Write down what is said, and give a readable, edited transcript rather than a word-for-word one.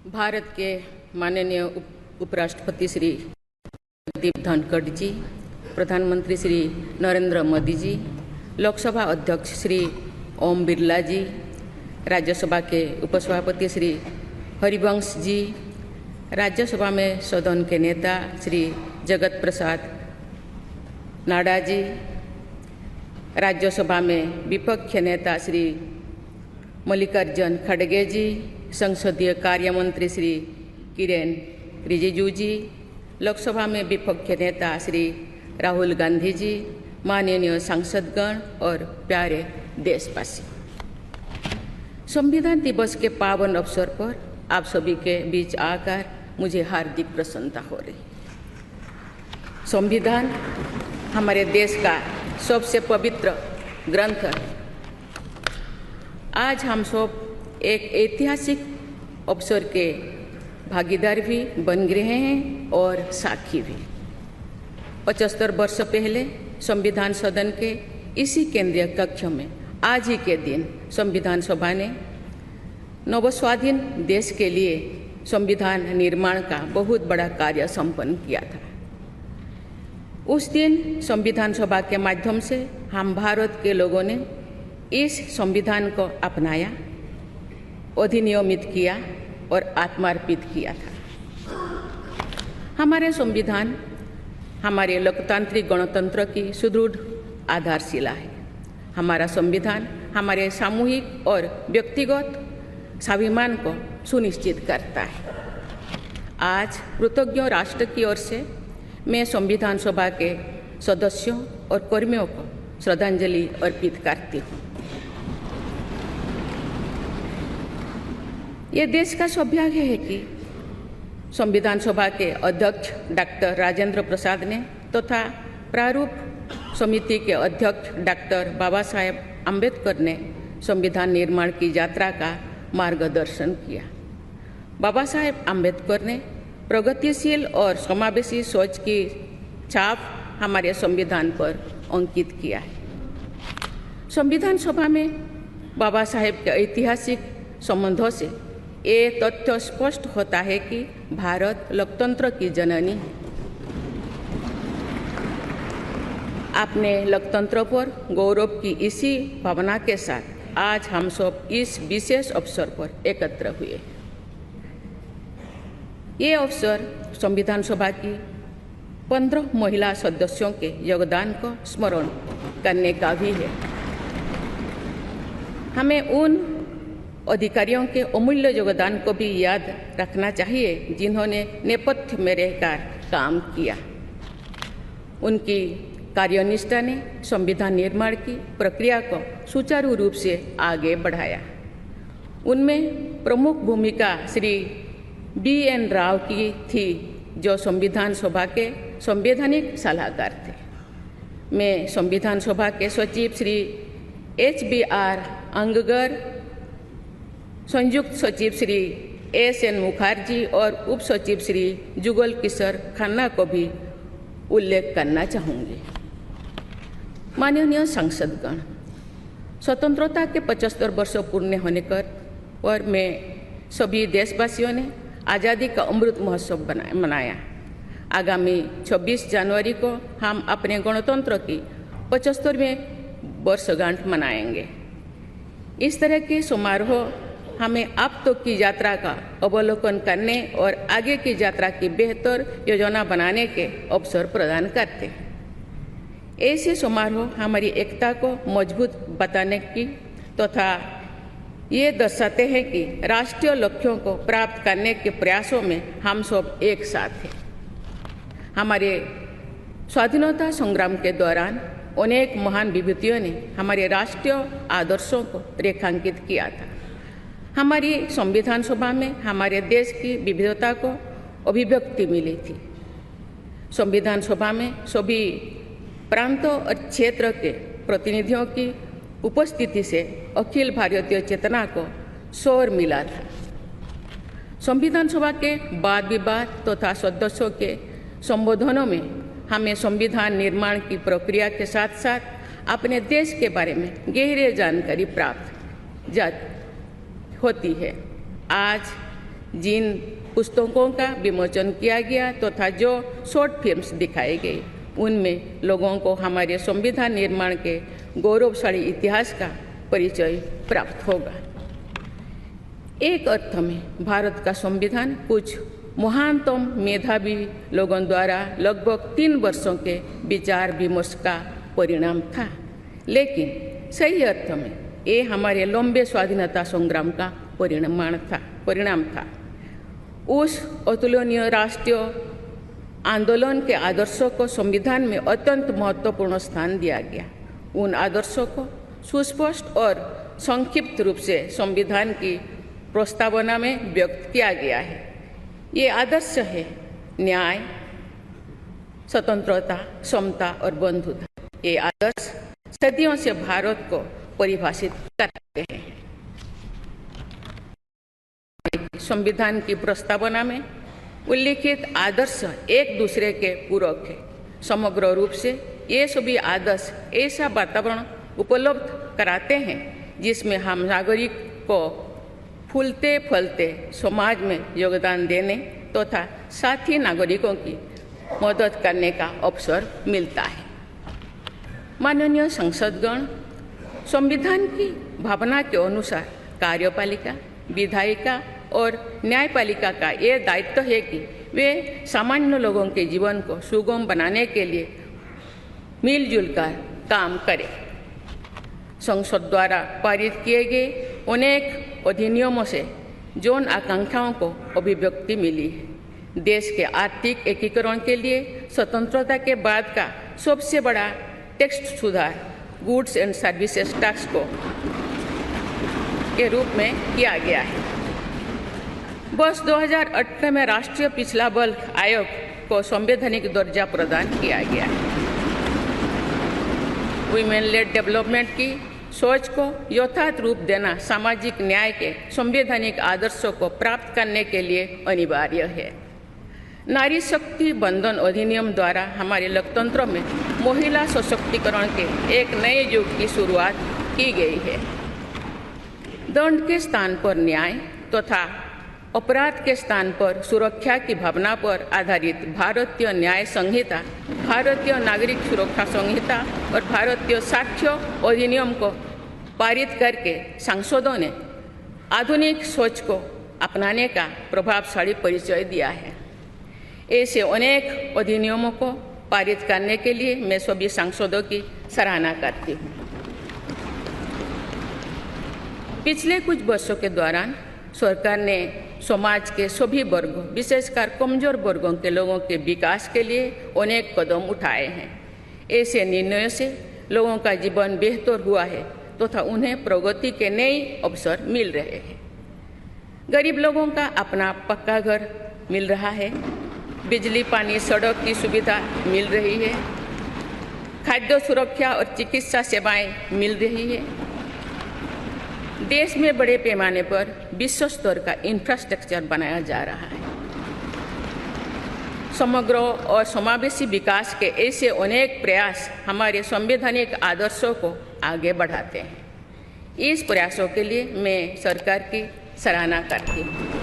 भारत के माननीय उपराष्ट्रपति श्री जगदीप धनखड़ जी, प्रधानमंत्री श्री नरेंद्र मोदी जी, लोकसभा अध्यक्ष श्री ओम बिरला जी, राज्यसभा के उपसभापति श्री हरिवंश जी, राज्यसभा में सदन के नेता श्री जगत प्रसाद नाडा जी, राज्यसभा में विपक्ष नेता श्री मल्लिकार्जुन खड़गे जी, संसदीय कार्य मंत्री श्री किरेन रिजिजू जी, लोकसभा में विपक्ष नेता श्री राहुल गांधी जी, माननीय सांसदगण और प्यारे देशवासी, संविधान दिवस के पावन अवसर पर आप सभी के बीच आकर मुझे हार्दिक प्रसन्नता हो रही। संविधान हमारे देश का सबसे पवित्र ग्रंथ है। आज हम सब एक ऐतिहासिक अवसर के भागीदार भी बन गए हैं और साक्षी भी। 75 वर्ष पहले संविधान सदन के इसी केंद्रीय कक्ष में आज ही के दिन संविधान सभा ने नवस्वाधीन देश के लिए संविधान निर्माण का बहुत बड़ा कार्य संपन्न किया था। उस दिन संविधान सभा के माध्यम से हम भारत के लोगों ने इस संविधान को अपनाया, अधिनियमित किया और आत्मार्पित किया था। हमारे संविधान हमारे लोकतांत्रिक गणतंत्र की सुदृढ़ आधारशिला है। हमारा संविधान हमारे सामूहिक और व्यक्तिगत स्वाभिमान को सुनिश्चित करता है। आज कृतज्ञ राष्ट्र की ओर से मैं संविधान सभा के सदस्यों और कर्मियों को श्रद्धांजलि अर्पित करती हूँ। ये देश का सौभाग्य है कि संविधान सभा के अध्यक्ष डॉक्टर राजेंद्र प्रसाद ने तथा प्रारूप समिति के अध्यक्ष डॉक्टर बाबा साहेब अम्बेडकर ने संविधान निर्माण की यात्रा का मार्गदर्शन किया। बाबा साहेब अम्बेडकर ने प्रगतिशील और समावेशी सोच की छाप हमारे संविधान पर अंकित किया है। संविधान सभा में बाबा साहेब के ऐतिहासिक संबंधों से ये तथ्य स्पष्ट होता है कि भारत लोकतंत्र की जननी है। अपने लोकतंत्र पर गौरव की इसी भावना के साथ आज हम सब इस विशेष अवसर पर एकत्र हुए। ये अवसर संविधान सभा की 15 महिला सदस्यों के योगदान को स्मरण करने का भी है। हमें उन अधिकारियों के अमूल्य योगदान को भी याद रखना चाहिए जिन्होंने नेपथ्य में रहकर काम किया। उनकी कार्यनिष्ठा ने संविधान निर्माण की प्रक्रिया को सुचारू रूप से आगे बढ़ाया। उनमें प्रमुख भूमिका श्री BN राव की थी, जो संविधान सभा के संवैधानिक सलाहकार थे। मैं संविधान सभा के सचिव श्री HBR अंगगर, संयुक्त सचिव श्री SN मुखर्जी और उप सचिव श्री जुगल किशोर खन्ना को भी उल्लेख करना चाहूँगी। माननीय सांसदगण, स्वतंत्रता के 75 वर्ष पूर्ण होने पर मैं सभी देशवासियों ने आज़ादी का अमृत महोत्सव मनाया। आगामी 26 जनवरी को हम अपने गणतंत्र की 75वें वर्षगांठ मनाएंगे। इस तरह के समारोह हमें अब तक की यात्रा का अवलोकन करने और आगे की यात्रा की बेहतर योजना बनाने के अवसर प्रदान करते हैं। ऐसे समारोह हमारी एकता को मजबूत बताने की तथा ये दर्शाते हैं कि राष्ट्रीय लक्ष्यों को प्राप्त करने के प्रयासों में हम सब एक साथ हैं। हमारे स्वाधीनता संग्राम के दौरान अनेक महान विभूतियों ने हमारे राष्ट्रीय आदर्शों को रेखांकित किया था। हमारी संविधान सभा में हमारे देश की विविधता को अभिव्यक्ति मिली थी। संविधान सभा में सभी प्रांतों और क्षेत्र के प्रतिनिधियों की उपस्थिति से अखिल भारतीय चेतना को शोर मिला था। संविधान सभा के वाद विवाद तथा सदस्यों के संबोधनों में हमें संविधान निर्माण की प्रक्रिया के साथ साथ अपने देश के बारे में गहरी जानकारी प्राप्त होती है। आज जिन पुस्तकों का विमोचन किया गया तथा जो शॉर्ट फिल्म्स दिखाई गई, उनमें लोगों को हमारे संविधान निर्माण के गौरवशाली इतिहास का परिचय प्राप्त होगा। एक अर्थ में भारत का संविधान कुछ महानतम मेधावी लोगों द्वारा लगभग 3 वर्षों के विचार विमर्श का परिणाम था, लेकिन सही अर्थ में ये हमारे लंबे स्वाधीनता संग्राम का परिणाम था। उस अतुलनीय राष्ट्रीय आंदोलन के आदर्शों को संविधान में अत्यंत महत्वपूर्ण स्थान दिया गया। उन आदर्शों को सुस्पष्ट और संक्षिप्त रूप से संविधान की प्रस्तावना में व्यक्त किया गया है। ये आदर्श है न्याय, स्वतंत्रता, समता और बंधुता। ये आदर्श सदियों से भारत को परिभाषित करते हैं। संविधान की प्रस्तावना में उल्लिखित आदर्श एक दूसरे के पूरक है। समग्र रूप से ये सभी आदर्श ऐसा वातावरण उपलब्ध कराते हैं जिसमें हम नागरिक को फूलते फलते समाज में योगदान देने तथा साथी नागरिकों की मदद करने का अवसर मिलता है। माननीय संसदगण, संविधान की भावना के अनुसार कार्यपालिका, विधायिका और न्यायपालिका का ये दायित्व है कि वे सामान्य लोगों के जीवन को सुगम बनाने के लिए मिलजुल कर काम करें। संसद द्वारा पारित किए गए अनेक अधिनियमों से जौन आकांक्षाओं को अभिव्यक्ति मिली है। देश के आर्थिक एकीकरण के लिए स्वतंत्रता के बाद का सबसे बड़ा टैक्स सुधार गुड्स एंड सर्विसेज टैक्स को के रूप में किया गया है। वर्ष 2018 में राष्ट्रीय पिछड़ा बल्क आयोग को संवैधानिक दर्जा प्रदान किया गया है। वुमेन लेड डेवलपमेंट की सोच को यथार्थ रूप देना सामाजिक न्याय के संवैधानिक आदर्शों को प्राप्त करने के लिए अनिवार्य है। नारी शक्ति बंधन अधिनियम द्वारा हमारे लोकतंत्र में महिला सशक्तिकरण के एक नए युग की शुरुआत की गई है। दंड के स्थान पर न्याय तथा अपराध के स्थान पर सुरक्षा की भावना पर आधारित भारतीय न्याय संहिता, भारतीय नागरिक सुरक्षा संहिता और भारतीय साक्ष्य अधिनियम को पारित करके सांसदों ने आधुनिक सोच को अपनाने का प्रभावशाली परिचय दिया है। ऐसे अनेक अधिनियमों को पारित करने के लिए मैं सभी सांसदों की सराहना करती हूँ। पिछले कुछ वर्षों के दौरान सरकार ने समाज के सभी वर्गों, विशेषकर कमजोर वर्गों के लोगों के विकास के लिए अनेक कदम उठाए हैं। ऐसे निर्णयों से लोगों का जीवन बेहतर हुआ है तथा उन्हें प्रगति के नए अवसर मिल रहे हैं। गरीब लोगों का अपना पक्का घर मिल रहा है, बिजली, पानी, सड़क की सुविधा मिल रही है, खाद्य सुरक्षा और चिकित्सा सेवाएं मिल रही है। देश में बड़े पैमाने पर विश्व स्तर का इंफ्रास्ट्रक्चर बनाया जा रहा है। समग्र और समावेशी विकास के ऐसे अनेक प्रयास हमारे संवैधानिक आदर्शों को आगे बढ़ाते हैं। इस प्रयासों के लिए मैं सरकार की सराहना करती हूँ।